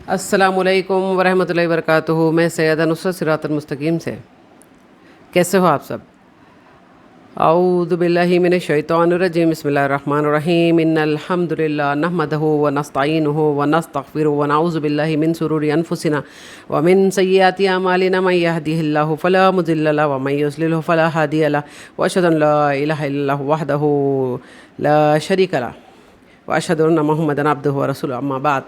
अस्सलामु अलैकुम वरहमतुल्लाहि वबरकातुहू। मैं सैयदा नुसरत सिरातुल मुस्तकीम से। कैसे हो आप सब? औज़ु बिल्लाहि मिनश शैतानिर रजीम। बिस्मिल्लाहिर रहमानिर रहीम। इन्नल हम्दुलिल्लाह नहमदुहु व नस्तईनुहु व नस्तगफिरुहु व नऊज़ु बिल्लाहि मिन शुरूरि अनफुसिना व मिन सय्यिआति अमालिना। मन यहदिहिल्लाहु फला मुदिल्ल लहु व मन युज़्लिल्हु फला हादिय लहु व अशहदु अन ला इलाहा इल्लल्लाहु वहदहु ला शरीका लहु व अशहदु अन्न मुहम्मदन अब्दुहु व रसूलुहु। अम्मा बाद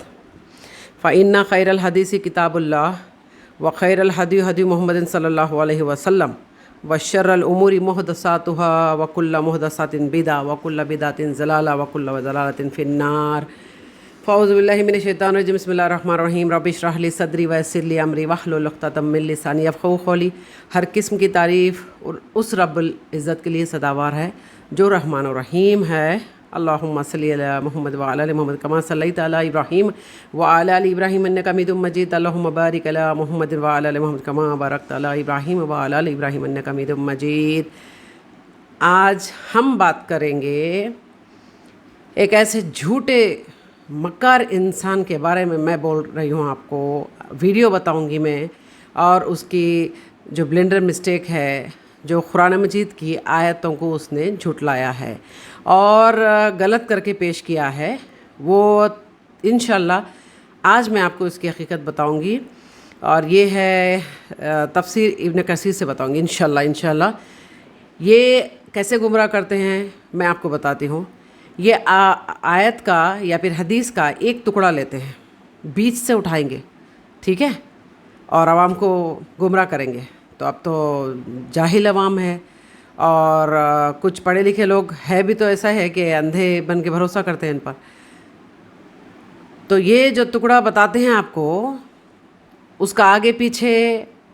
फ़इन्ना खैरल हदीसी किताबुल्लाह व खैरल हदी हदी मुहम्मदिन सल्लल्लाहु अलैहि वसल्लम व शर्रल उमूरि मुहदसातुहा व कुल्ल मुहदसातिन बिदा व कुल्ल बिदातिन ज़लाला व कुल्ल ज़लालतिन फिन्नार। फ़औज़ु बिल्लाहि मिनश शैतानिर रजीम। बिस्मिल्लाहिर रहमानिर रहीम। रब्बि इश्रह ली सदरी व यस्सिर ली अमरी वहलुल उक़दतम मिन लिसानी यफ़क़हू क़ौली। हर किस्म की तारीफ़ उस रब्बुल इज़्ज़त के लिए सदावार है जो रहमान और रहीम है। अल्लाहुम्मा सल्लि अला मुहम्मद व अला आलि मुहम्मद कमा सल्लैता अला इब्राहीम व अला आलि इब्राहीम इन्नका हमीदुम मजीद। अल्लाहुम्मा बारिक अला मुहम्मद व अला आलि मुहम्मद कमा बारकता अला इब्राहीम व अला आलि इब्राहीम इन्नका हमीदुम मजीद। आज हम बात करेंगे एक ऐसे झूठे मक्कार इंसान के बारे में। मैं बोल रही हूँ आपको, वीडियो बताऊँगी मैं, और उसकी जो ब्लेंडर मिस्टेक है, जो कुरान मजीद की आयतों को उसने झुटलाया है और गलत करके पेश किया है, वो इंशाअल्लाह आज मैं आपको इसकी हकीकत बताऊंगी। और ये है तफसीर इब्न कसीर से बताऊंगी इंशाअल्लाह। ये कैसे गुमराह करते हैं मैं आपको बताती हूँ। ये आयत का या फिर हदीस का एक टुकड़ा लेते हैं, बीच से उठाएंगे, ठीक है, और आवाम को गुमराह करेंगे। तो अब तो जाहिल अवाम है और कुछ पढ़े लिखे लोग है भी, तो ऐसा है कि अंधे बन के भरोसा करते हैं इन पर। तो ये जो टुकड़ा बताते हैं आपको, उसका आगे पीछे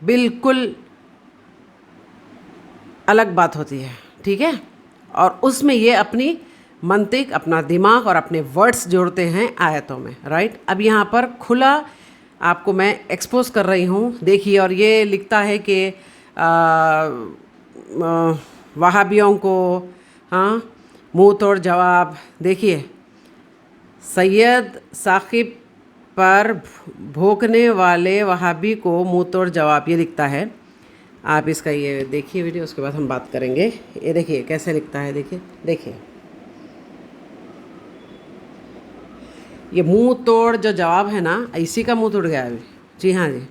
बिल्कुल अलग बात होती है, ठीक है। और उसमें ये अपनी मंतिक, अपना दिमाग और अपने वर्ड्स जोड़ते हैं आयतों में, राइट। अब यहाँ पर खुला आपको मैं एक्सपोज कर रही हूँ, देखिए। और ये लिखता है कि वहाबियों को मुंह तोड़ जवाब। देखिए, सैयद साकिब पर भोंकने वाले वहाबी को मुंह तोड़ जवाब, ये लिखता है। आप इसका ये देखिए वीडियो, उसके बाद हम बात करेंगे। ये देखिए कैसे लिखता है, देखिए ये मुंह तोड़ जो जवाब है ना, इसी का मुंह तोड़ गया अभी। जी हाँ जी,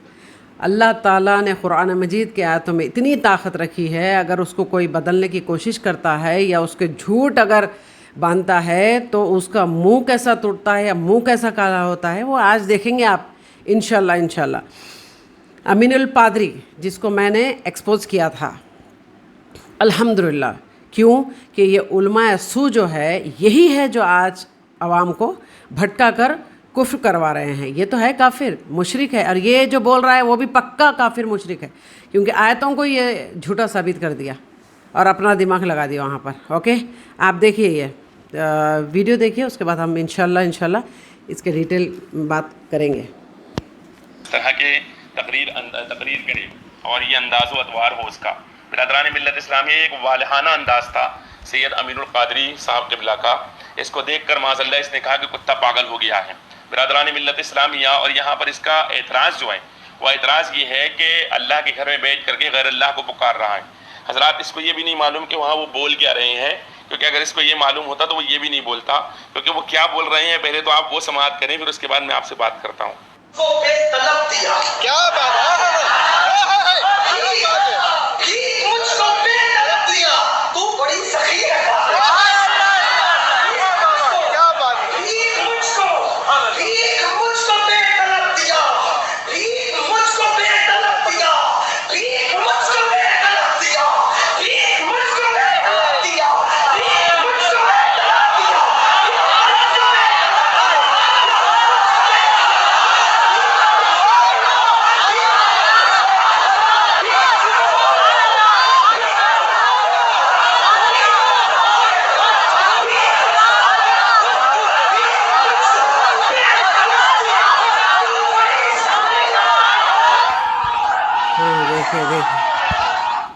अल्लाह ताला ने कुरान मजीद के आयतों में इतनी ताकत रखी है, अगर उसको कोई बदलने की कोशिश करता है या उसके झूठ अगर बांधता है तो उसका मुंह कैसा टूटता है या मुंह कैसा काला होता है, वो आज देखेंगे आप इंशाल्लाह। अमीनुल पादरी, जिसको मैंने एक्सपोज किया था, अल्हम्दुलिल्लाह। क्यों कि ये उलमाए सू जो है, यही है जो आज आवाम को भटका कर कुफ्र करवा रहे हैं। ये तो है काफिर, मुशरिक है, और ये जो बोल रहा है वो भी पक्का काफिर मुशरिक है, क्योंकि आयतों को ये झूठा साबित कर दिया और अपना दिमाग लगा दिया वहाँ पर। ओके, आप देखिए ये वीडियो देखिए, उसके बाद हम इंशाल्लाह इसके डिटेल बात करेंगे। इस तरह के तकरीर करे और ये अंदाज़ो अतवार हो उसका। बिरादरान मिल्लत इस्लामी एक वालहाना अंदाज था सैयद अमीनुल कादरी साहब क़िबला का। इसको देखकर माज़अल्लाह इसने कहा कि कुत्ता पागल हो गया है। बिरादरान मिल्लत इस्लामिया, और यहाँ पर इसका एतराज़ जो है वह एतराज़ ये है कि अल्लाह के घर में बैठ करके गैर अल्लाह को पुकार रहा है। हज़रात, इसको ये भी नहीं मालूम कि वहाँ वो बोल क्या रहे हैं, क्योंकि अगर इसको ये मालूम होता तो वो ये भी नहीं बोलता, क्योंकि वो क्या बोल रहे हैं पहले तो आप वो समाअत करें, फिर उसके बाद मैं आपसे बात करता हूँ। क्या बात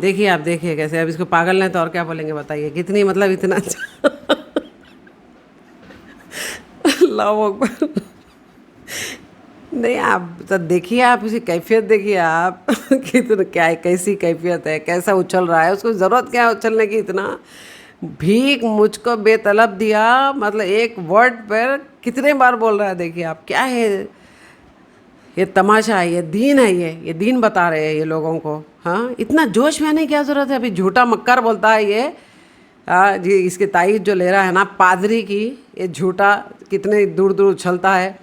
देखिए आप देखिए कैसे। अब इसको पागल नहीं तो और क्या बोलेंगे बताइए। कितनी मतलब इतना अल्लाह अकबर। नहीं, आप तो देखिए, आप उसकी कैफियत देखिए आप कितना क्या कैसी कैफियत है, कैसा उछल रहा है, उसको ज़रूरत क्या है उछलने की इतना। भीख मुझको बेतलब दिया, मतलब एक वर्ड पर कितने बार बोल रहा है, देखिए आप क्या है ये, तमाशा है, ये दीन है, ये दीन बता रहे हैं ये लोगों को। हाँ, इतना जोश में आने की क्या ज़रूरत है, अभी झूठा मक्कार बोलता है ये। जी, इसकी तारीफ जो ले रहा है ना पादरी की, ये झूठा कितने दूर दूर उछलता है।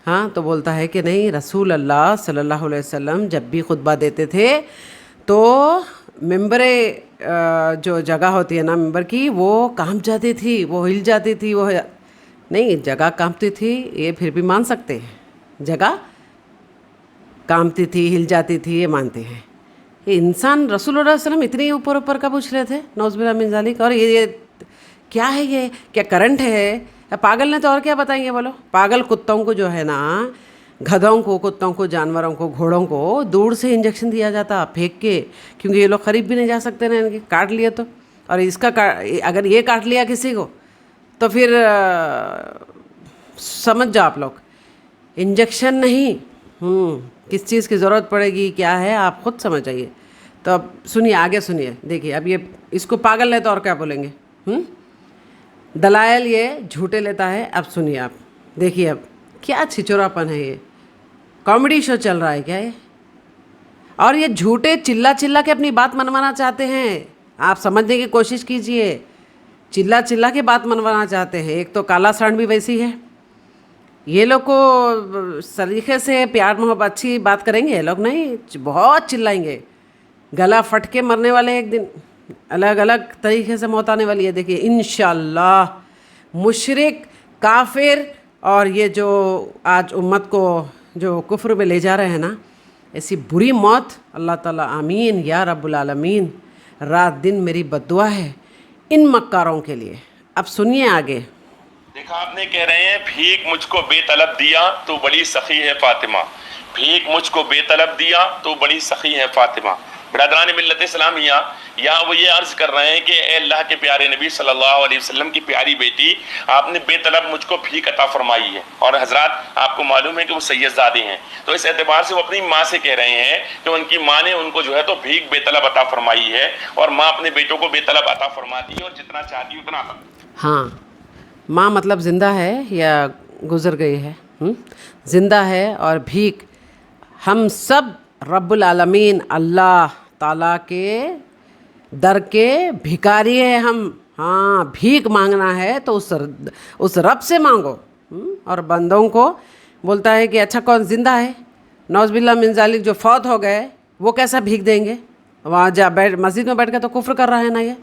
हाँ, तो बोलता है कि नहीं, रसूल अल्लाह सल्लल्लाहु अलैहि वसल्लम जब भी खुतबा देते थे तो मिंबरे जो जगह होती है ना मिंबर की, वो कांप जाती थी, वो हिल जाती थी, वो नहीं, जगह कांपती थी ये फिर भी मान सकते हैं, जगह कांपती थी, हिल जाती थी, ये मानते हैं। ये इंसान रसूलुल्लाह सल्लल्लाहु अलैहि वसल्लम इतने ऊपर ऊपर का पूछ रहे थे, नौज़ुबिल्लाह मिन ज़ालिक। और ये क्या है, ये क्या करंट है? पागल ने तो और क्या बताएंगे बोलो। पागल कुत्तों को जो है ना, गधों को, कुत्तों को, जानवरों को, घोड़ों को दूर से इंजेक्शन दिया जाता फेंक के, क्योंकि ये लोग करीब भी नहीं जा सकते ना, इनके काट लिए तो। और इसका अगर ये काट लिया किसी को तो फिर समझ जाओ आप लोग, इंजेक्शन नहीं, किस चीज़ की ज़रूरत पड़ेगी, क्या है, आप खुद समझ जाइए। तो अब सुनिए, आगे सुनिए, देखिए अब ये इसको पागल है तो और क्या बोलेंगे। दलाइल ये झूठे लेता है। अब सुनिए आप, देखिए अब क्या छिचोरापन है, ये कॉमेडी शो चल रहा है क्या ये? और ये झूठे चिल्ला चिल्ला के अपनी बात मनवाना चाहते हैं। आप समझने की कोशिश कीजिए, चिल्ला चिल्ला के बात मनवाना चाहते हैं। एक तो काला सांड भी वैसी है, ये लोग को सलीके से प्यार मोहब्बत अच्छी बात करेंगे, ये लोग नहीं, बहुत चिल्लाएंगे, गला फट के मरने वाले एक दिन, अलग अलग तरीके से मौत आने वाली है। देखिए इंशाअल्लाह मुशरिक, काफिर और ये जो आज उम्मत को जो कुफ्र में ले जा रहे हैं ना, ऐसी बुरी मौत, अल्लाह ताला आमीन या रब्बुल आलमीन। रात दिन मेरी बद्दुआ है इन मक्कारों के लिए। अब सुनिए आगे। देखा आपने, कह रहे हैं भीख मुझको बेतलब दिया तो बड़ी सखी है फातिमा, भीख मुझको बेतलब दिया तो बड़ी सखी है फातिमा। बिरादरान मिल्लत इस्लामिया, यहाँ वो ये अर्ज़ कर रहे हैं कि ए अल्लाह के प्यारे नबी सल्लल्लाहु अलैहि वसल्लम की प्यारी बेटी, आपने बेतलब मुझको भीख अता फरमाई है। और हजरात आपको मालूम है कि वो सैयदज़ादे हैं, तो इस एतबार से वो अपनी माँ से कह रहे हैं कि उनकी माँ ने उनको जो है तो भीख बेतलब अता फरमाई है, और माँ अपने बेटों को बेतलब अता फरमाती है और जितना चाहती उतना अता। हाँ, माँ मतलब ज़िंदा है या गुज़र गई है? ज़िंदा है। और भीख, हम सब रब्बुल आलमीन अल्लाह ताला के दर के भिखारी हैं हम। हाँ, भीख मांगना है तो उस रब से मांगो। और बंदों को बोलता है कि अच्छा कौन ज़िंदा है, नौज़ुबिल्लाह मिन ज़ालिक, जो फौत हो गए वो कैसा भीख देंगे? वहाँ जा बैठ मस्जिद में बैठ के तो कुफ्र कर रहा है ना ये।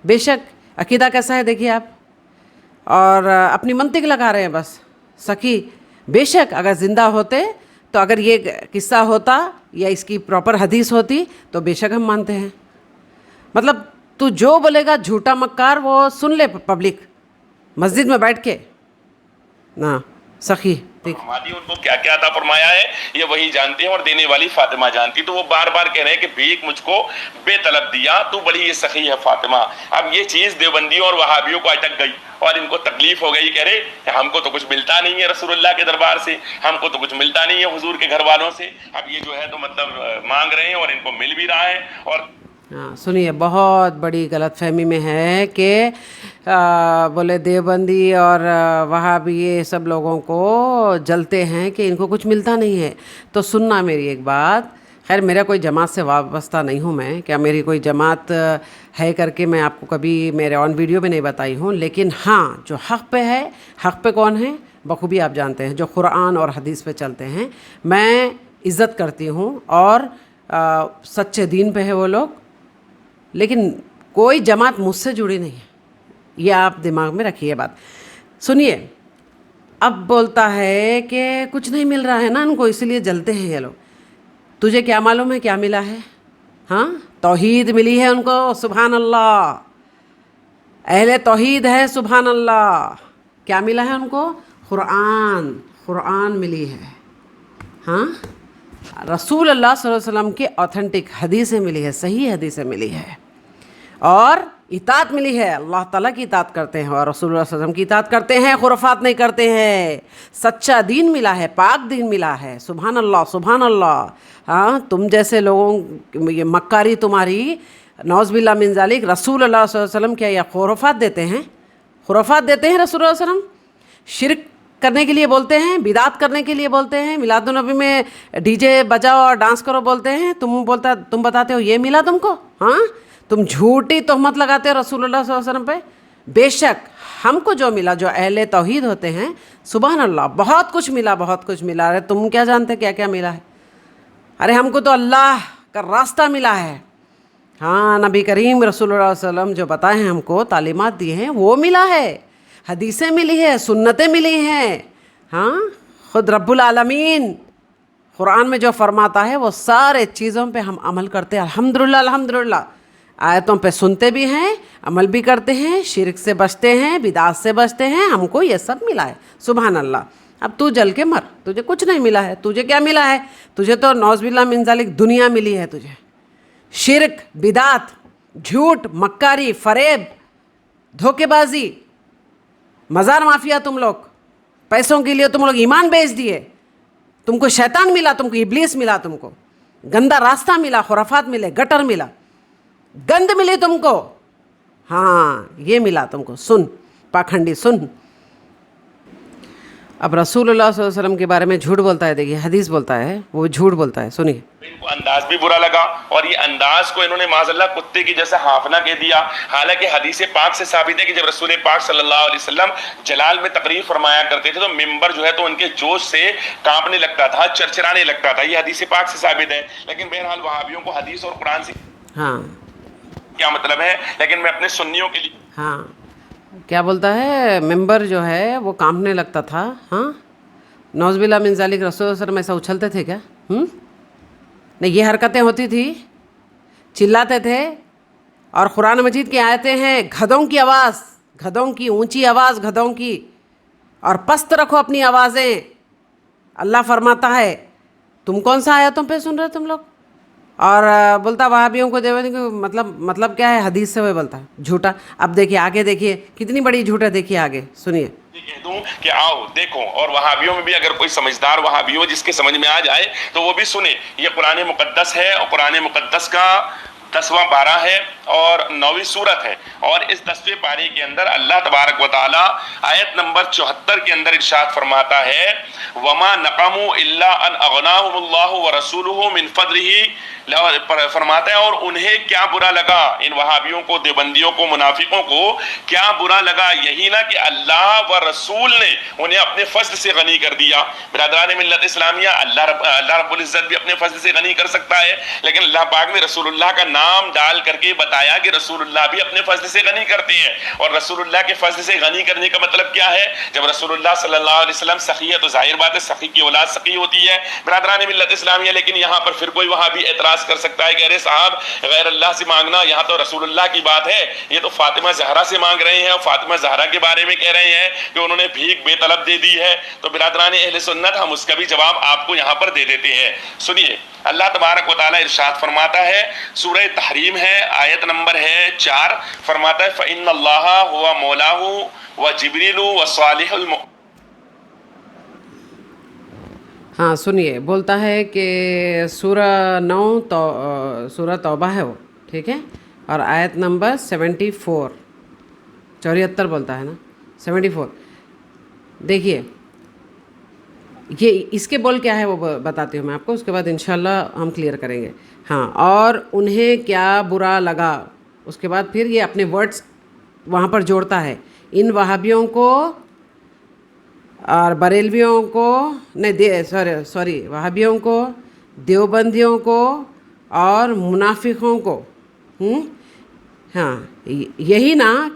बेशक अकीदा कैसा है देखिए आप, और अपनी मंतिक लगा रहे हैं बस। सखी, बेशक अगर ज़िंदा होते तो अगर ये किस्सा होता या इसकी प्रॉपर हदीस होती तो बेशक हम मानते हैं। मतलब तू जो बोलेगा झूठा मक्कार वो सुन ले पब्लिक मस्जिद में बैठ के ना। सखी फरमाती, उनको क्या क्या अता फरमाया है ये वही जानते हैं और देने वाली फातिमा जानती। तो वो बार बार कह रहे हैं कि भीख मुझको बेतलब दिया तो बड़ी ये सखी है फातिमा। अब ये चीज़ देवबंदियों और वहाबियों को अटक गई और इनको तकलीफ हो गई, कह रहे कि हमको तो कुछ मिलता नहीं है रसूलुल्लाह के दरबार से, हमको तो कुछ मिलता नहीं है हुजूर के घर वालों से। अब ये जो है तो मतलब मांग रहे हैं और इनको मिल भी रहा है। और हाँ सुनिए, बहुत बड़ी गलतफहमी में है कि बोले देवबंदी और वहाबी ये सब लोगों को जलते हैं कि इनको कुछ मिलता नहीं है। तो सुनना मेरी एक बात, खैर मेरा कोई जमात से वाबस्ता नहीं हूँ मैं, क्या मेरी कोई जमात है करके मैं आपको कभी मेरे ऑन वीडियो में नहीं बताई हूँ, लेकिन हाँ जो हक़ पे है, हक़ पे कौन है बखूबी आप जानते हैं, जो कुरान और हदीस पे चलते हैं, मैं इज़्ज़त करती हूँ और सच्चे दीन पे है वो लोग। लेकिन कोई जमात मुझसे जुड़ी नहीं है, ये आप दिमाग में रखिए बात। सुनिए, अब बोलता है कि कुछ नहीं मिल रहा है ना उनको, इसलिए जलते हैं ये लोग। तुझे क्या मालूम है क्या मिला है? हाँ, तौहीद मिली है उनको, सुभान अल्लाह, अहले तौहीद है, सुभान अल्लाह। क्या मिला है उनको? कुरान मिली है। हाँ, रसूल अल्लाह सल्लल्लाहु अलैहि वसल्लम की ऑथेंटिक हदीसें मिली है, सही हदीसें मिली है। اور اطاعت ملی ہے، اللہ تعالیٰ کی اطاعت کرتے ہیں اور رسول اللہ صلی اللہ علیہ وسلم کی اطاعت کرتے ہیں، خرافات نہیں کرتے ہیں، سچا دین ملا ہے، پاک دین ملا ہے، سبحان اللہ سبحان اللہ۔ ہاں تم جیسے لوگوں یہ مکاری تمہاری، نعوذ باللہ من ذالک، رسول اللہ صلی اللہ علیہ وسلم کیا یہ خرافات دیتے ہیں؟ خرافات دیتے ہیں رسول اللہ صلی اللہ علیہ وسلم، شرک کرنے کے لیے بولتے ہیں، بدعت کرنے کے لیے بولتے ہیں، میلاد النبی میں ڈی جے بجاؤ اور ڈانس کرو بولتے ہیں، تم بتاتے ہو یہ ملا تم کو؟ ہاں تم جھوٹی تہمت لگاتے ہو رسول اللہ صلی اللہ علیہ وسلم پہ۔ بے شک ہم کو جو ملا، جو اہل توحید ہوتے ہیں، سبحان اللہ، بہت کچھ ملا، بہت کچھ ملا۔ ارے تم کیا جانتے کیا کیا ملا ہے؟ ارے ہم کو تو اللہ کا راستہ ملا ہے، ہاں نبی کریم رسول اللہ علیہ وسلم جو بتائے ہیں ہم کو، تعلیمات دی ہیں، وہ ملا ہے، حدیثیں ملی ہے، سنتیں ملی ہیں۔ ہاں خود رب العالمین قرآن میں جو فرماتا ہے وہ سارے چیزوں پہ ہم عمل کرتے ہیں، الحمدللہ الحمدللہ۔ آیتوں پہ سنتے بھی ہیں، عمل بھی کرتے ہیں، شرک سے بچتے ہیں، بدعات سے بچتے ہیں، ہم کو یہ سب ملا ہے، سبحان اللہ۔ اب تو جل کے مر، تجھے کچھ نہیں ملا ہے۔ تجھے کیا ملا ہے؟ تجھے تو نعوذ باللہ من ذالک دنیا ملی ہے، تجھے شرک، بدعت، جھوٹ، مکاری، فریب، دھوکے بازی، مزار مافیا، تم لوگ پیسوں کے لیے تم لوگ ایمان بیچ دیے، تم کو شیطان ملا، تم کو ابلیس ملا، تم کو گندا راستہ ملا، خرافات ملے، گٹر ملا، گند ملی تم کو، ہاں یہ ملا تم کو۔ سن پاکھنڈی سن، اب رسول اللہ صلی اللہ علیہ وسلم کے بارے میں جھوٹ بولتا ہے، دیکھیے حدیث بولتا ہے، وہ جھوٹ بولتا ہے، سنیے۔ ان کو انداز بھی برا لگا اور یہ انداز کو انہوں نے معاذ اللہ کتے کی جیسا ہانفنا کہہ دیا، حالانکہ حدیث پاک سے ثابت ہے کہ جب رسول پاک صلی اللہ علیہ وسلم جلال میں تقریر فرمایا کرتے تھے تو ممبر جو ہے تو ان کے جوش سے کانپنے لگتا تھا، چرچرانے لگتا تھا، یہ حدیث پاک سے ثابت ہے۔ لیکن بہرحال وہابیوں کو حدیث اور قرآن سے ہاں کیا مطلب ہے، لیکن میں اپنے سنیوں کے لیے ہاں کیا بولتا ہے، ممبر جو ہے وہ کانپنے لگتا تھا، ہاں نعوذ باللہ من ذالک، رسول اللہ صلی اللہ علیہ وسلم ایسا اچھلتے تھے کیا؟ نہیں، یہ حرکتیں ہوتی تھی، چلاتے تھے، اور قرآن مجید کی آیتیں ہیں، گدھوں کی آواز، گدھوں کی اونچی آواز، گدھوں کی، اور پست رکھو اپنی آوازیں، اللہ فرماتا ہے۔ تم کون سا آیتوں پہ سن رہے تم لوگ؟ اور بولتا وہابیوں کو مطلب کیا ہے؟ حدیث سے وہ بولتا ہے جھوٹا۔ اب دیکھیے آگے، دیکھیے کتنی بڑی جھوٹ ہے، دیکھیے آگے سنیے۔ کہہ دوں کہ آؤ دیکھو، اور وہابیوں میں بھی اگر کوئی سمجھدار وہابی ہو جس کے سمجھ میں آ جائے تو وہ بھی سنے، یہ قرآن مقدس ہے، اور قرآن مقدس کا 10واں پارہ ہے اور 9ویں سورت ہے، اور اس 10ویں پارے کے اندر اللہ تبارک و تعالی آیت نمبر 74 کے اندر ارشاد فرماتا ہے، وَمَا نَقَمُوا إِلَّا أَنْ أَغْنَاهُمُ اللَّهُ وَرَسُولُهُ مِنْ فَضْلِهِ، فرماتا ہے اور انہیں کیا برا لگا، ان وہابیوں کو، دیوبندیوں کو، منافقوں کو کیا برا لگا، یہی نہ کہ اللہ و رسول نے انہیں اپنے فضل سے غنی کر دیا۔ برادران ملت اسلامیہ، اللہ رب العزت بھی اپنے فضل سے غنی کر سکتا ہے، لیکن اللہ پاک نے رسول اللہ کا نام ڈال کر کے بتایا کہ رسول اللہ بھی اپنے فضل سے غنی کرتے ہیں۔ اور رسول اللہ کے فضل سے غنی کرنے کا مطلب کیا ہے؟ جب رسول اللہ صلی اللہ علیہ وسلم سخی ہے تو ظاہر بات ہے سخی کی اولاد سخی ہوتی ہے، برادران ملت اسلامیہ۔ لیکن یہاں پر پھر کوئی وہابی اعتراض کر سکتا ہے کہ ارے صاحب غیر اللہ سے مانگنا، یہاں تو رسول اللہ کی بات ہے، یہ تو فاطمہ زہرا سے مانگ رہے ہیں، اور فاطمہ زہرا کے بارے میں کہہ رہے ہیں کہ انہوں نے بھیک بے طلب دے دی ہے۔ تو برادران اہل سنت، ہم اس کا بھی جواب آپ کو یہاں پر دے دیتے ہیں، سنیے۔ اللہ تبارک و تعالی ارشاد فرماتا ہے، سورہ تحریم ہے، آیت نمبر ہے 4، فرماتا ہے فَإِنَّ اللَّهَ هُوَ مَوْلَاهُ وَجِبْرِيلُ وَصَالِحُ الْمُؤْمِنِينَ۔ ہاں سنیے، بولتا ہے کہ سورہ 9 سورہ توبہ ہے وہ، ٹھیک ہے، اور آیت نمبر 74 بولتا ہے نا، 74۔ دیکھیے یہ اس کے بول کیا ہے وہ بتاتی ہوں میں آپ کو، اس کے بعد انشاءاللہ ہم کلیئر کریں گے۔ ہاں، اور انہیں کیا برا لگا، اس کے بعد پھر یہ اپنے ورڈز وہاں پر جوڑتا ہے، ان وہابیوں کو اور بریلویوں کو، نہیں سوری وہابیوں کو، دیوبندیوں کو اور منافقوں کو، ہاں یہی نہ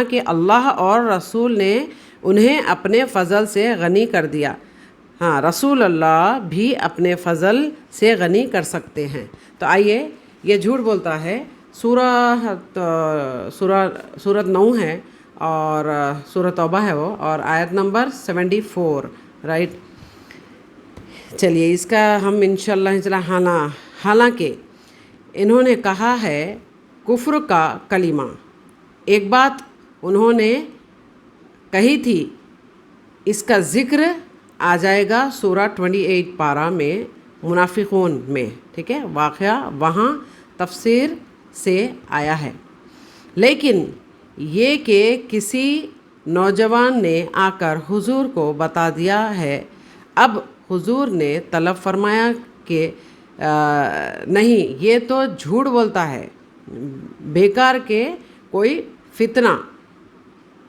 کہ اللہ اور رسول نے انہیں اپنے فضل سے غنی کر دیا، ہاں رسول اللہ بھی اپنے فضل سے غنی کر سکتے ہیں۔ تو آئیے، یہ جھوٹ بولتا ہے، سورت 9 ہے اور سورہ توبہ ہے وہ، اور آیت نمبر 74، رائٹ۔ چلیے اس کا ہم انشاءاللہ حالانکہ انہوں نے کہا ہے कुफ्र का कलीमा। एक बात उन्होंने कही थी, इसका ज़िक्र आ जाएगा सूरा 28 पारा में मुनाफिकून में, ठीक है। वाक़या वहाँ तफसीर से आया है, लेकिन ये कि किसी नौजवान ने आकर हुजूर को बता दिया है। अब हुजूर ने तलब फरमाया कि नहीं, ये तो झूठ बोलता है, बेकार के कोई फितना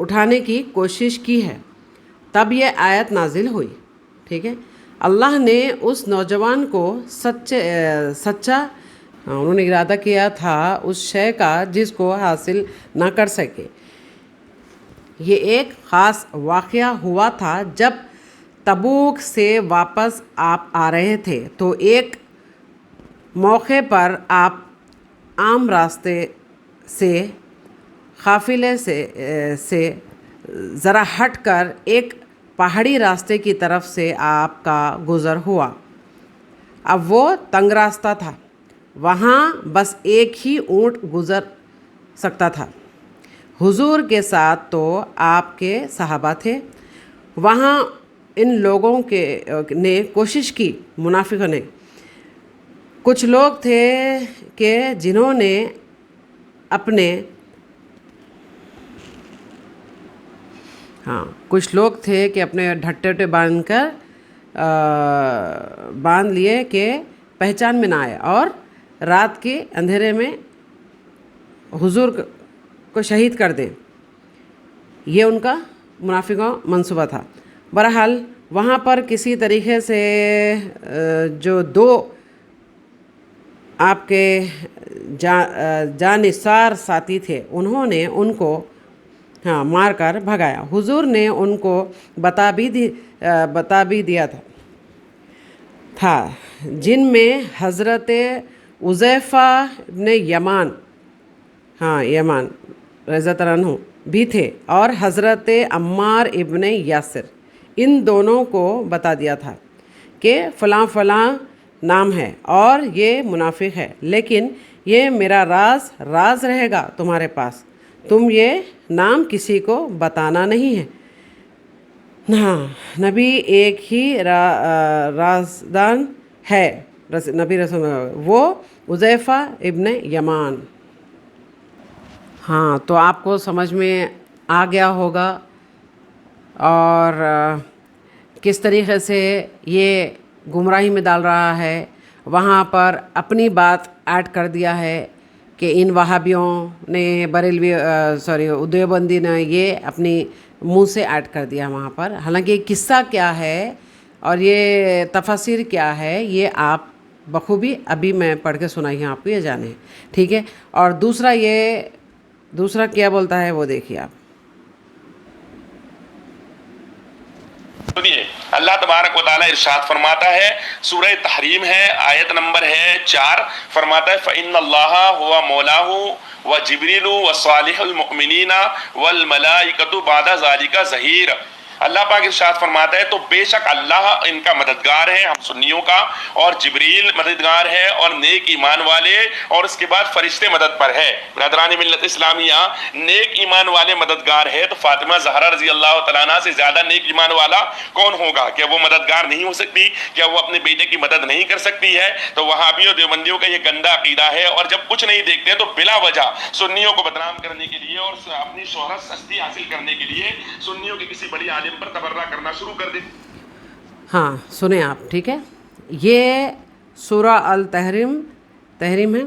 उठाने की कोशिश की है। तब ये आयत नाजिल हुई, ठीक है। अल्लाह ने उस नौजवान को सच्चा उन्होंने इरादा किया था उस शय का जिसको हासिल ना कर सके। ये एक ख़ास वाक़या हुआ था जब तबूक से वापस आप आ रहे थे, तो एक मौके पर आप आम रास्ते से काफ़िले से ज़रा हट कर एक पहाड़ी रास्ते की तरफ से आपका गुज़र हुआ। अब वो तंग रास्ता था, वहाँ बस एक ही ऊँट गुज़र सकता था। हुजूर के साथ तो आपके सहाबा थे। वहाँ इन लोगों ने कोशिश की, मुनाफिकों ने, कुछ लोग थे कि जिन्होंने अपने कुछ लोग थे कि अपने ढट्टे बांध लिए कि पहचान में ना आए और रात के अंधेरे में हुजूर को शहीद कर दें। ये उनका मुनाफिकों मंसूबा था। बहरहाल वहाँ पर किसी तरीके से जो दो आपके जानिसार साथी थे, उन्होंने उनको मार कर भगाया। हुजूर ने उनको बता भी दिया था जिनमें हज़रत उज़ैफ़ा इब्न यमान रज़ियल्लाहु अन्हु भी थे और हज़रत अम्मार इब्न यासिर। इन दोनों को बता दिया था कि फ़लाँ नाम है और ये मुनाफिक है, लेकिन ये मेरा राज रहेगा तुम्हारे पास। तुम ये नाम किसी को बताना नहीं है। नबी एक ही राजदान है, नबी रसूल, वो उज़ैफ़ा इब्न यमान। तो आपको समझ में आ गया होगा और किस तरीक़े से ये गुमराही में डाल रहा है। वहाँ पर अपनी बात ऐड कर दिया है कि इन वहाबियों ने देवबंदी ने ये अपनी मुंह से ऐड कर दिया वहाँ पर। हालांकि किस्सा क्या है और ये तफसीर क्या है, ये आप बखूबी अभी मैं पढ़ के सुनाई हूँ आपको, ये जाने, ठीक है। और दूसरा क्या बोलता है वो देखिए आप। अल्लाह तबारक व तआला इरशाद फरमाता है, सूरह तहरीम है, आयत नंबर है 4, फरमाता है फ़इन्नल्लाहा हुवा मौलाहु व जिब्रीलु व सालिहुल मुमिनीना वल मलाइकतु बादा ज़ालिका ज़हीर। अल्लाह पाक इरशाद फरमाता है, तो बेशक अल्लाह इनका मददगार है, हम सुन्नियों का, और जिब्रील मददगार है और नेक ईमान वाले, और उसके बाद फरिश्ते मदद पर है। बरदरान मिल्लत इस्लामिया, नेक ईमान वाले मददगार है, तो फातिमा ज़हरा रज़ी अल्लाह तआला अन्हा से ज़्यादा नेक ईमान वाला कौन होगा? क्या वो मददगार नहीं हो सकती? क्या वो अपने बेटे की मदद नहीं कर सकती है? तो वहाबियों देवबंदियों का ये गंदा अकीदा है, और जब कुछ नहीं देखते तो बिला वजह सुन्नियों को बदनाम करने के लिए और अपनी शोहरत सस्ती हासिल करने के लिए सुन्नियों के किसी बड़ी पर तबर्रा करना शुरू कर दे। सुने आप, ठीक है। ये सूरा अल तहरीम है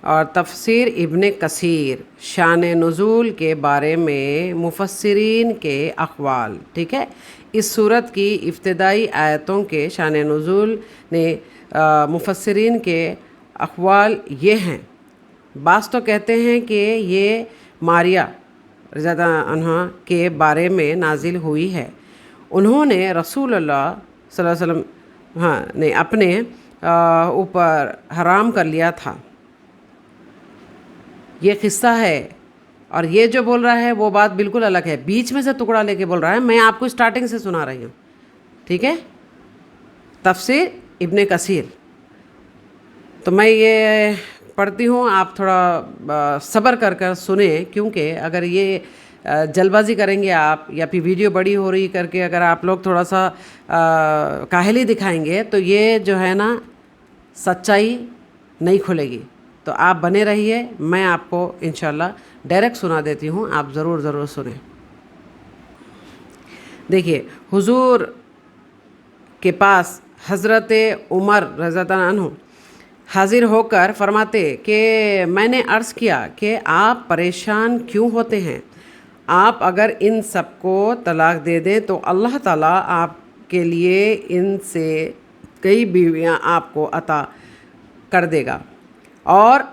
और तफसीर इब्न कसीर शान नुज़ूल के बारे में मुफस्सिरीन के अक़वाल, ठीक है। इस सूरत की इब्तिदाई आयतों के शान नुज़ूल ने मुफस्सिरीन के अक़वाल ये हैं। बास तो कहते हैं कि ये मारिया रज़ियल्लाहु अन्हा के बारे में नाजिल हुई है। उन्होंने रसूलुल्लाह सल्लल्लाहु अलैहि वसल्लम ने अपने ऊपर हराम कर लिया था। ये किस्सा है, और ये जो बोल रहा है वो बात बिल्कुल अलग है, बीच में से टुकड़ा लेके बोल रहा है। मैं आपको स्टार्टिंग से सुना रही हूँ, ठीक है। तफसीर इब्न कसीर। तो मैं ये पढ़ती हूँ, आप थोड़ा सब्र कर कर सुने, क्योंकि अगर ये जल्दबाजी करेंगे आप या फिर वीडियो बड़ी हो रही करके अगर आप लोग थोड़ा सा काहली दिखाएंगे तो ये जो है ना सच्चाई नहीं खुलेगी। तो आप बने रहिए, मैं आपको इंशाल्लाह डायरेक्ट सुना देती हूँ, आप ज़रूर सुने। देखिए, हुजूर के पास हज़रत उमर रज़ियल्लाहु अन्हु हाजिर होकर फरमाते कि मैंने अर्ज़ किया कि आप परेशान क्यों होते हैं? आप अगर इन सबको तलाक दे दें तो अल्लाह ताला आपके लिए इनसे कई बीवियां आपको अता कर देगा, और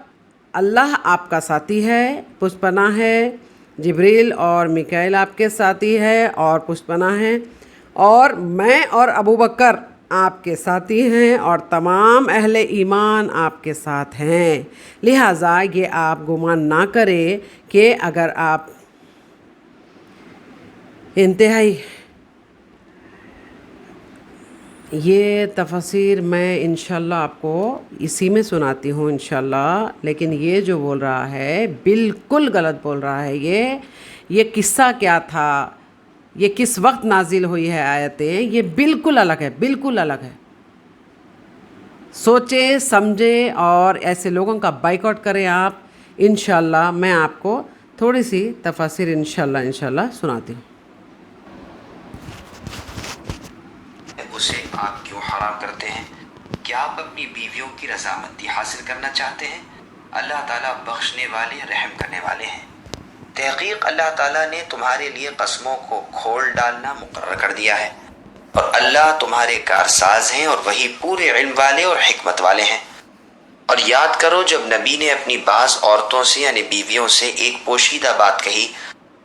अल्लाह आपका साथी है, पुष्पना है, जिब्रील और मिकाइल आपके साथी है और पुष्पना है, और मैं और अबू बकर आपके साथी हैं, और तमाम अहले ईमान आपके साथ हैं। लिहाजा ये आप गुमान ना करें कि अगर आप इंतहाई, ये तफसीर मैं इंशाल्लाह आपको इसी में सुनाती हूँ इंशाल्लाह, लेकिन ये जो बोल रहा है बिल्कुल गलत बोल रहा है। ये किस्सा क्या था, ये किस वक्त नाजिल हुई है आयतें, ये बिल्कुल अलग है, बिल्कुल अलग है। सोचे समझे और ऐसे लोगों का बाइकआउट करें आप। इंशाल्लाह मैं आपको थोड़ी सी तफसीर इंशाल्लाह सुनाती हूँ। उसे आप क्यों हराम करते हैं? क्या आप अपनी बीवियों की रज़ामंदी हासिल करना चाहते हैं? अल्लाह ताला बख्शने वाले, रहम करने वाले हैं। तहक़ीक़ अल्लाह ताला ने तुम्हारे लिए कसमों को खोल डालना मुकर्रर कर दिया है, और अल्लाह तुम्हारे कारसाज हैं और वही पूरे इल्म वाले और हिकमत वाले हैं। और याद करो जब नबी ने अपनी बाज़ औरतों से यानी बीवियों से एक पोशीदा बात कही,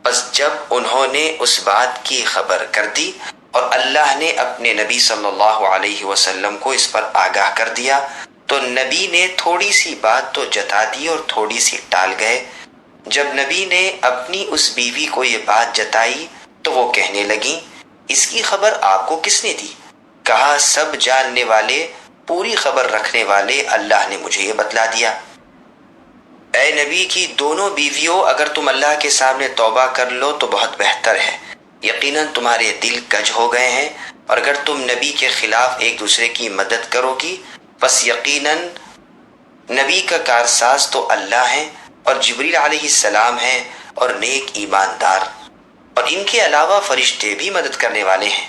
बस जब उन्होंने उस बात की खबर कर दी और अल्लाह ने अपने नबी सल्लल्लाहु अलैहि वसल्लम को इस पर आगाह कर दिया, तो नबी ने थोड़ी सी बात तो जता दी और थोड़ी सी टाल गए। जब नबी ने अपनी उस बीवी को ये बात जताई तो वो कहने लगी, इसकी खबर आपको किसने दी? कहा, सब जानने वाले, पूरी खबर रखने वाले अल्लाह ने मुझे ये बतला दिया। ऐ नबी की दोनों बीवियों, अगर तुम अल्लाह के सामने तौबा कर लो तो बहुत बेहतर है। यकीनन तुम्हारे दिल कज हो गए हैं, और अगर तुम नबी के खिलाफ एक दूसरे की मदद करोगी, बस यकीनन नबी का कारसाज तो अल्लाह है और जिब्रील अलैहिस्सलाम है और नेक ईमानदार, और इनके अलावा फरिश्ते भी मदद करने वाले हैं।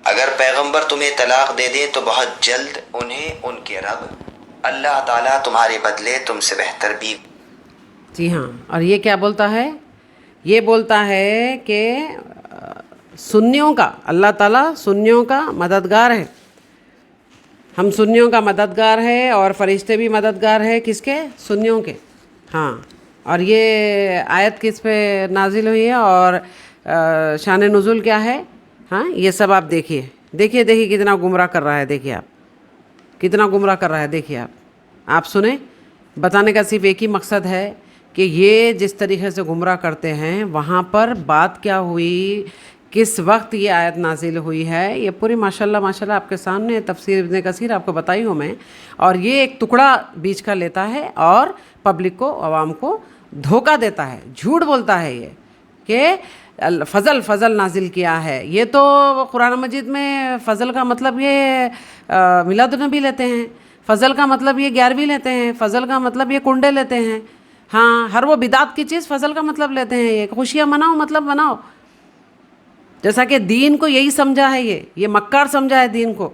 अगर पैगंबर तुम्हें तलाक दे दें तो बहुत जल्द उन्हें उनके रब अल्लाह ताला तुम्हारे बदले तुमसे बेहतर भी। जी हाँ, और ये क्या बोलता है? ये बोलता है कि सुन्नियों का, अल्लाह ताला सुन्नियों का मददगार है, हम सुन्नियों का मददगार है, और फरिश्ते भी मददगार है किसके? सुन्नियों के। हाँ, और ये आयत किस पे नाजिल हुई है और शान नुज़ुल क्या है? हाँ, ये सब आप देखिए कितना गुमराह कर रहा है, देखिए आप कितना गुमराह कर रहा है, देखिए आप सुने। बताने का सिर्फ एक ही मकसद है कि ये जिस तरीके से गुमराह करते हैं, वहाँ पर बात क्या हुई, किस वक्त ये आयत नाजिल हुई है, ये पूरी माशाल्लाह आपके सामने तफसीर इब्न कसीर आपको बताई हूँ मैं। और ये एक टुकड़ा बीच का लेता है और पब्लिक को, आवाम को धोखा देता है, झूठ बोलता है ये कि फ़ज़ल नाजिल किया है। ये तो कुरान मजीद में फ़ज़ल का मतलब ये मिलादुन्नबी लेते हैं, फ़ज़ल का मतलब ये 11वीं लेते हैं, फ़ज़ल का मतलब ये कुंडे लेते हैं। हाँ, हर वो बिदात की चीज़ फ़ज़ल का मतलब लेते हैं। ये खुशियाँ मनाओ, मतलब मनाओ, जैसा कि दीन को यही समझा है, ये मक्कार समझा है दीन को।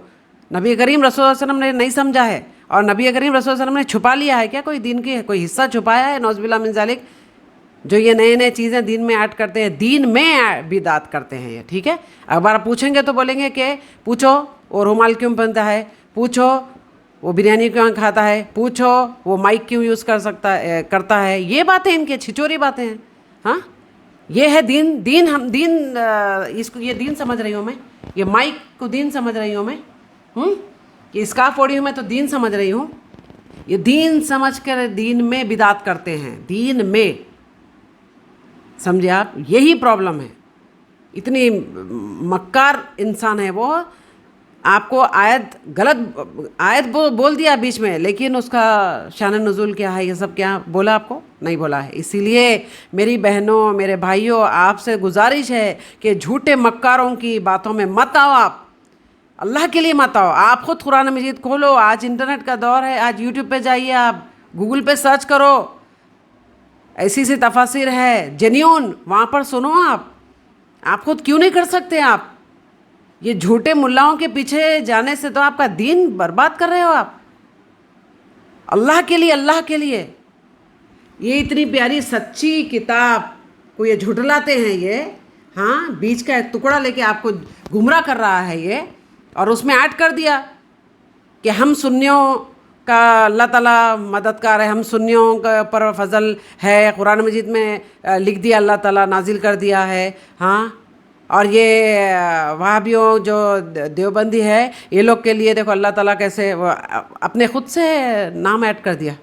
नबी करीम रसूल सल्लल्लाहु अलैहि वसल्लम ने नहीं समझा है, और नबी करीम रसूल सल्लल्लाहु अलैहि वसल्लम ने छुपा लिया है क्या? कोई दीन की कोई हिस्सा छुपाया है? नौज़ुबिल्लाह मिन ज़ालिक। जो ये नए चीज़ें दीन में ऐड करते हैं, दीन में बिदात करते हैं ये, ठीक है। अगर आप पूछेंगे तो बोलेंगे कि पूछो वो रुमाल क्यों पहनता है, पूछो वो बिरयानी क्यों खाता है, पूछो वो माइक क्यों यूज़ करता है। ये बातें इनके छिचोरी बातें हैं। हाँ, ये है दीन हम दीन इसको ये दीन समझ रही हूँ मैं, ये माइक को दीन समझ रही हूँ मैं, ये स्कार्फ ओढ़ी हूँ मैं तो दीन समझ रही हूँ। ये दीन समझ कर दीन में बिदात करते हैं, दीन में, समझे आप। यही प्रॉब्लम है, इतनी मक्कार इंसान है वो। آپ کو آیت بول دیا بیچ میں، لیکن اس کا شان نزول کیا ہے، یہ سب کیا بولا آپ کو؟ نہیں بولا ہے۔ اسی لیے میری بہنوں، میرے بھائیوں، آپ سے گزارش ہے کہ جھوٹے مکاروں کی باتوں میں مت آؤ، آپ اللہ کے لیے مت آؤ۔ آپ خود قرآن مجید کھولو، آج انٹرنیٹ کا دور ہے، آج یوٹیوب پہ جائیے، آپ گوگل پہ سرچ کرو، ایسی سی تفاسیر ہے جینیون، وہاں پر سنو۔ آپ خود کیوں نہیں کر سکتے؟ آپ یہ جھوٹے ملاؤں کے پیچھے جانے سے تو آپ کا دین برباد کر رہے ہو آپ۔ اللہ کے لیے، اللہ کے لیے یہ اتنی پیاری سچی کتاب کو یہ جھٹلاتے ہیں، یہ ہاں بیچ کا ایک ٹکڑا لے کے آپ کو گمراہ کر رہا ہے یہ، اور اس میں ایڈ کر دیا کہ ہم سنیوں کا اللہ تعالیٰ مددگار ہے، ہم سنیوں کا پر فضل ہے، قرآن مجید میں لکھ دیا، اللہ تعالیٰ نازل کر دیا ہے، ہاں۔ اور یہ وہابیوں جو دیوبندی ہے، یہ لوگ کے لیے دیکھو اللہ تعالیٰ کیسے اپنے خود سے نام ایڈ کر دیا۔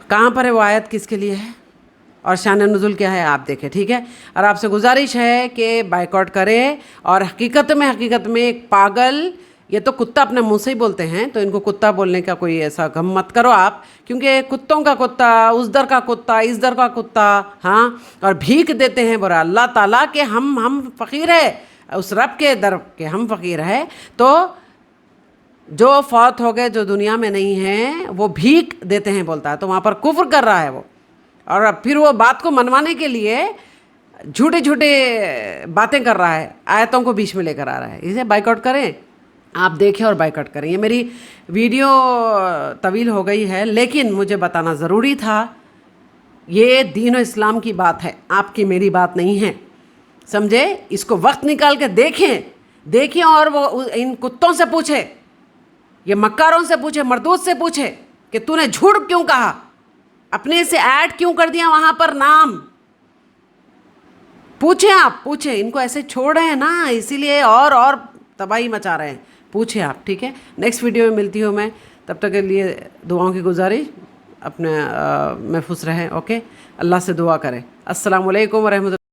کہاں پر ہے وہ آیت، کس کے لیے ہے، اور شان نزول کیا ہے، آپ دیکھیں، ٹھیک ہے۔ اور آپ سے گزارش ہے کہ بائیکاٹ کریں، اور حقیقت میں ایک پاگل، یہ تو کتا اپنے منہ سے ہی بولتے ہیں، تو ان کو کتا بولنے کا کوئی ایسا غم مت کرو آپ، کیونکہ کتوں کا کتا، اس در کا کتا، اس در کا کتا، ہاں، اور بھیک دیتے ہیں برا اللہ تعالیٰ کہ ہم فقیر ہے، اس رب کے در کے ہم فقیر ہے۔ تو جو فوت ہو گئے، جو دنیا میں نہیں ہیں، وہ بھیک دیتے ہیں بولتا ہے، تو وہاں پر کفر کر رہا ہے وہ، اور پھر وہ بات کو منوانے کے لیے جھوٹے باتیں کر رہا ہے، آیتوں کو بیچ میں لے کر آ رہا ہے۔ اسے بائیکاٹ کریں، آپ دیکھیں اور بائیکاٹ کریں۔ یہ میری ویڈیو طویل ہو گئی ہے، لیکن مجھے بتانا ضروری تھا، یہ دین و اسلام کی بات ہے، آپ کی میری بات نہیں ہے، سمجھے؟ اس کو وقت نکال کے دیکھیں، اور وہ ان کتوں سے پوچھے، یہ مکاروں سے پوچھے، مردود سے پوچھے کہ تو نے جھوٹ کیوں کہا، اپنے سے ایڈ کیوں کر دیا وہاں پر نام، پوچھیں آپ، پوچھیں۔ ان کو ایسے چھوڑ رہے ہیں نا، اسی لیے اور تباہی مچا رہے ہیں، پوچھیں آپ، ٹھیک ہے۔ نیکسٹ ویڈیو میں ملتی ہوں میں، تب تک کے لیے دعاؤں کی گزارش، اپنے محفوظ رہیں، اوکے، اللہ سے دعا کریں۔ السلام علیکم ورحمۃ اللہ۔